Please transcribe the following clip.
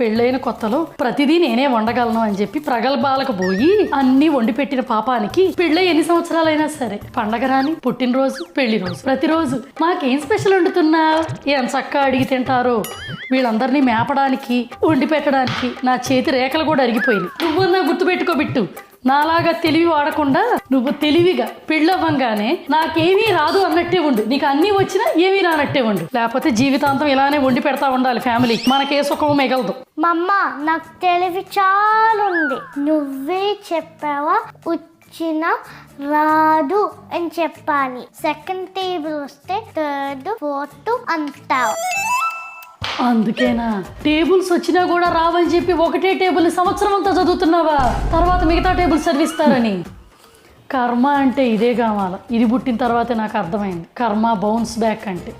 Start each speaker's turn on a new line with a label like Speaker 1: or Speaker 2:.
Speaker 1: పెళ్ళైన కొత్తలో ప్రతిదీ నేనే వండగలను అని చెప్పి ప్రగల్భాలకు పోయి అన్ని వండి పెట్టిన పాపానికి పెళ్ళై ఎన్ని సంవత్సరాలైనా సరే పండగ రాని పుట్టినరోజు పెళ్లి రోజు ప్రతిరోజు మాకేం స్పెషల్ వండుతున్నావు ఏం చక్కగా అడిగి తింటారో వీళ్ళందరినీ మేపడానికి వండి పెట్టడానికి నా చేతి రేఖలు కూడా అరిగిపోయింది. నువ్వన్నా గుర్తుపెట్టుకోబిట్టు, నాలాగా తెలివి వాడకుండా నువ్వు తెలివిగా పెళ్ళవ్వంగానే నాకేమీ రాదు అన్నట్టే ఉండు, నీకు అన్నీ వచ్చినా ఏమీ రానట్టే ఉండు, లేకపోతే జీవితాంతం ఇలానే వండి పెడతా ఉండాలి ఫ్యామిలీ, మనకే సుఖం మిగలదు.
Speaker 2: మమ్మ నాకు తెలివి చాలా ఉంది, నువ్వే చెప్పావా వచ్చిన రాదు అని చెప్పాలి. సెకండ్ టేబుల్ వస్తే థర్డ్ ఫోర్త్ అంటావు.
Speaker 1: అందుకేనా టేబుల్స్ వచ్చినా కూడా రావని చెప్పి ఒకటే టేబుల్ సంవత్సరం అంతా చదువుతున్నావా, తర్వాత మిగతా టేబుల్ చదివిస్తారని. కర్మ అంటే ఇదే కావాల, ఇది పుట్టిన తర్వాతే నాకు అర్థమైంది కర్మ బౌన్స్ బ్యాక్ అంటే.